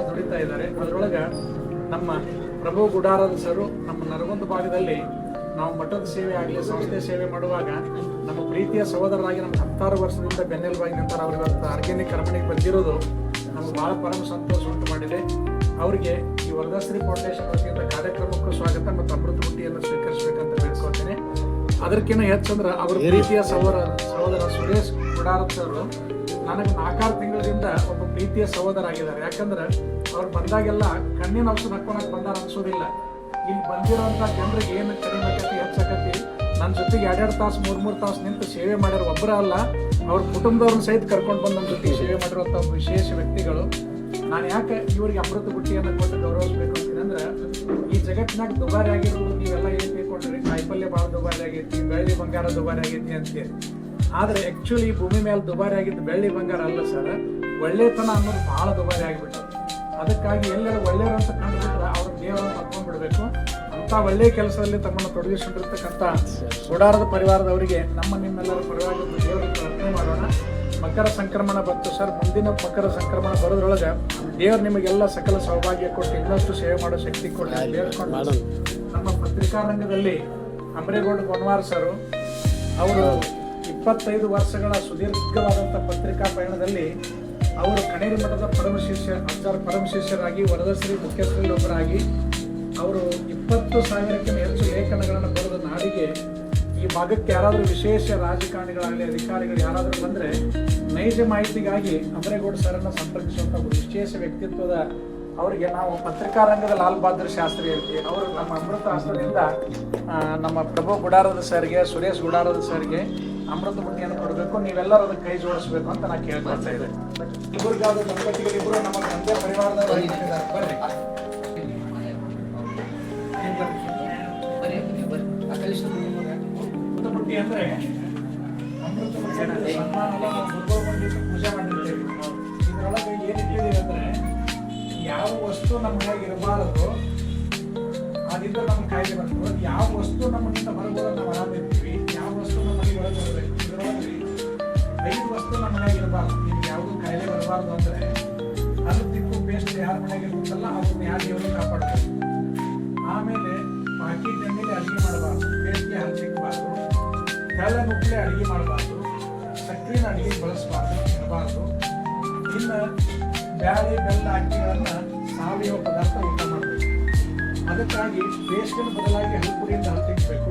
ದುಡಿತಾ ಇದ್ದಾರೆ. ಅದರೊಳಗೆ ನಮ್ಮ ಪ್ರಭು ಗುಡಾರದ ಸರು ನಮ್ಮ ನರಗುಂದ ಭಾಗದಲ್ಲಿ ನಾವು ಮಠದ ಸೇವೆ ಆಗಲಿ ಸಂಸ್ಥೆ ಸೇವೆ ಮಾಡುವಾಗ ನಮ್ಮ ಪ್ರೀತಿಯ ಸಹೋದರರಾಗಿ ನಮ್ಮ 10 ವರ್ಷದಿಂದ ಬೆನ್ನೆಲುಬಾಗಿ ನಿಂತರ ಅವ್ರು ಇವತ್ತು ಆರ್ಗ್ಯಾನಿಕ್ ಅರಮನೆಗೆ ಬಂದಿರೋದು ನಮ್ಗೆ ಭಾಳ ಪರಮ ಸಂತೋಷ ಉಂಟು ಮಾಡಿದೆ. ಅವರಿಗೆ ಈ ವರದಾಶ್ರೀ ಫೌಂಡೇಶನ್ ವತಿಯಿಂದ ಕಾರ್ಯಕ್ರಮಕ್ಕೂ ಸ್ವಾಗತ ಮತ್ತು ಅಮೃತ ಬುಟ್ಟಿಯನ್ನು ಸ್ವೀಕರಿಸಬೇಕಂತ ಬೇಡ್ಕೊಳ್ತೇನೆ. ಅದಕ್ಕಿಂತ ಹೆಚ್ಚಂದ್ರೆ ಅವ್ರ ಪ್ರೀತಿಯ ಸಹೋದರ ಸುರೇಶ್ ಗುಡಾರದ್ ಸರ್ ನನಗೆ 4-6 ತಿಂಗಳಿಂದ ಒಬ್ಬ ಪ್ರೀತಿಯ ಸಹೋದರ ಆಗಿದ್ದಾರೆ. ಯಾಕಂದ್ರೆ ಅವ್ರು ಬಂದಾಗೆಲ್ಲ ಕಣ್ಣಿನ ಔಷಧ ಹಾಕೊಳಕ್ ಬಂದಾರ ಅನ್ಸೋದಿಲ್ಲ. ಇಲ್ಲಿ ಬಂದಿರೋಂಥ ಜನರಿಗೆ ಏನು ಕಡಿಮೆ ಆಕತಿ ಹೆಚ್ಚಾಕತಿ ನನ್ನ ಜೊತೆಗೆ 2-2 ತಾಸು 3-3 ತಾಸು ನಿಂತು ಸೇವೆ ಮಾಡ್ಯಾರ. ಒಬ್ಬರ ಅಲ್ಲ, ಅವ್ರ ಕುಟುಂಬದವ್ರನ್ನ ಸಹಿತ ಕರ್ಕೊಂಡು ಬಂದು ನಮ್ಮ ಜೊತೆಗೆ ಸೇವೆ ಮಾಡಿರುವಂಥ ಒಬ್ಬ ವಿಶೇಷ ವ್ಯಕ್ತಿಗಳು. ನಾನು ಯಾಕೆ ಇವರಿಗೆ ಅಮೃತ ಬುಟ್ಟಿಯನ್ನು ಕೊಟ್ಟು ಗೌರವಿಸ್ಬೇಕು ಅಂತೀನಂದ್ರೆ, ಈ ಜಗತ್ತಿನಾಗ ದುಬಾರಿ ಆಗಿರೋದು ನೀವೆಲ್ಲ ಏನು ತಿಳ್ಕೊಂಡ್ರಿ, ಕಾಯಿಪಲ್ಯ ಭಾಳ ದುಬಾರಿ ಆಗೈತಿ, ಬೆಳ್ಳಿ ಬಂಗಾರ ದುಬಾರಿ ಆಗೈತಿ ಅಂತೇಳಿ. ಆದರೆ ಆ್ಯಕ್ಚುಲಿ ಭೂಮಿ ಮೇಲೆ ದುಬಾರಿ ಆಗಿದ್ದು ಬೆಳ್ಳಿ ಬಂಗಾರ ಅಲ್ಲ ಸರ್, ಒಳ್ಳೆತನ ಅನ್ನೋದು ಭಾಳ ದುಬಾರಿ ಆಗಿಬಿಟ್ಟದು. ಅದಕ್ಕಾಗಿ ಎಲ್ಲರೂ ಒಳ್ಳೆಯವ್ರಂತ ಕಂಡುಬಿಟ್ರೆ ಅವ್ರ ದೇವರನ್ನು ಕರ್ಕೊಂಡ್ಬಿಡ್ಬೇಕು. ಅಂಥ ಒಳ್ಳೆಯ ಕೆಲಸದಲ್ಲಿ ತಮ್ಮನ್ನು ತೊಡಗಿಸಿಕೊಂಡಿರ್ತಕ್ಕಂಥ ಗುಡಾರದ ಪರಿವಾರದವರಿಗೆ ನಿಮ್ಮೆಲ್ಲರ ಪರವಾಗಿ ದೇವರಿಗೆ ಪ್ರಾರ್ಥನೆ ಮಾಡೋಣ. ಮಕರ ಸಂಕ್ರಮಣ ಬಂತು ಸರ್, ಮುಂದಿನ ಮಕರ ಸಂಕ್ರಮಣ ಬರೋದ್ರೊಳಗೆ ದೇವರು ನಿಮಗೆಲ್ಲ ಸಕಲ ಸೌಭಾಗ್ಯ ಕೊಟ್ಟು ಇನ್ನಷ್ಟು ಸೇವೆ ಮಾಡೋ ಶಕ್ತಿ ಕೊಟ್ಟು ಬೇಡ್ಕೊಂಡು, ನಮ್ಮ ಪತ್ರಿಕಾ ರಂಗದಲ್ಲಿ ಅಮರೇಗೌಡ ಗೊಂಡವಾರ ಸರು ಅವರು 25 ವರ್ಷಗಳ ಸುದೀರ್ಘವಾದಂಥ ಪತ್ರಿಕಾ ಪಯಣದಲ್ಲಿ ಅವರು ಕಣೇರಿ ಮಠದ ಪರಮಶಿಷ್ಯರಾಗಿ ವರದಶ್ರೀ ಮುಖ್ಯಸ್ಥರಲ್ಲಿ ಒಬ್ಬರಾಗಿ ಅವರು 20,000ಕ್ಕಿಂತ ಹೆಚ್ಚು ಲೇಖನಗಳನ್ನು ಬರೆದ ನಾಡಿಗೆ ಈ ಭಾಗಕ್ಕೆ ಯಾರಾದರೂ ವಿಶೇಷ ರಾಜಕಾರಣಿಗಳಾಗಲಿ ಅಧಿಕಾರಿಗಳು ಯಾರಾದರೂ ಬಂದರೆ ನೈಜ ಮಾಹಿತಿಗಾಗಿ ಅಮರೇಗೌಡ ಸರನ್ನು ಸಂಪರ್ಕಿಸುವಂಥ ಒಂದು ವಿಶೇಷ ವ್ಯಕ್ತಿತ್ವದ ಅವರಿಗೆ ನಾವು ಪತ್ರಿಕಾ ರಂಗದ ಲಾಲ್ ಬಹದ್ದೂರ್ ಶಾಸ್ತ್ರಿ ಹೇಳ್ತೀವಿ. ಅವರು ನಮ್ಮ ಅಮೃತ ಹಸ್ತದಿಂದ ನಮ್ಮ ಪ್ರಭು ಗುಡಾರದ ಸರ್ಗೆ, ಸುರೇಶ್ ಗುಡಾರದ ಸರ್ಗೆ ಅಮೃತ ಬುಟ್ಟಿಯನ್ನು ಕೊಡಬೇಕು. ನೀವೆಲ್ಲರೂ ಅದಕ್ಕೆ ಕೈ ಜೋಡಿಸ್ಬೇಕು ಅಂತ ನಾನು ಕೇಳ್ಕೊಳ್ತಾ ಇದ್ದೆ. ಇಬ್ಬರಿಗಾದ ದಂಪತಿಗಳಿಬ್ಬರು ನಮ್ಮ ತಂದೆ ಪರಿವಾರದವರು ಬರ್ರಿ. ಅಮೃತ ಬುಟ್ಟಿ ಅಂದ್ರೆ ಅಮೃತ ಬುಟ್ಟಿ ಸನ್ಮಾನ ಪೂಜೆ ಮಾಡಿರ್ತೇವೆ. ಇದರೊಳಗೆ ಏನಿಟ್ಟಿದೆ ಅಂದ್ರೆ, ಯಾವ ವಸ್ತು ನಮ್ಮ ಮನೆಯಾಗ ಇರಬಾರದು ಅದಿದ್ದರೆ ನಮ್ಮ ಕಾಯಿಲೆ ಬರ್ತದೆ. ಯಾವ ವಸ್ತು ನಮ್ಮನಿಂದ ಹೊರಗೋದ್ರೆ ನಾವು ಆರಾಮಿರ್ತೀವಿ, ಯಾವ ವಸ್ತು ನಮ್ಮ ಮನೆಗೆ ಒಳಗೆ ಬರಬೇಕು. ಇದರೊಳಗೆ 5 ವಸ್ತು ನಮ್ಮ ಮನೆಯಾಗ ಇರಬಾರ್ದು. ನಿಮ್ಗೆ ಯಾವುದೂ ಕಾಯಿಲೆ ಬರಬಾರ್ದು ಅಂದರೆ ಅದು ತಿಕ್ಕು ಪೇಸ್ಟ್ ಯಾರ ಮನೆಯಾಗ ಇರುತ್ತಲ್ಲ ಅದನ್ನ ಯಾರು ದೇವರು ಕಾಪಾಡಬೇಕು. ಆಮೇಲೆ ಪಾಕಿಟ್ ಎಣ್ಣೆಲಿ ಅಡುಗೆ ಮಾಡಬಾರ್ದು, ಪೇಸ್ಟ್ಗೆ ಹಲ್ ಸಿಕ್ಕಬಾರ್ದು, ತೆಳ್ಳ ನುಗ್ಗಲೆ ಅಡುಗೆ ಮಾಡಬಾರ್ದು, ಸಕ್ಕರೆನ ಅಡುಗೆ ಬಳಸಬಾರ್ದು ಇರಬಾರ್ದು. ಇನ್ನು ಬ್ಯಾಳೆ ಬೆಲ್ಲ ಅಕ್ಕಿಗಳನ್ನು ಸಾವಯವ ಪದಾರ್ಥ ಊಟ ಮಾಡಬೇಕು. ಅದಕ್ಕಾಗಿ ಪೇಸ್ಟಿನ ಬದಲಾಗಿ ಹಲ್ಪುರಿಯಿಂದ ಹಲ್ ತೆಗಿಬೇಕು.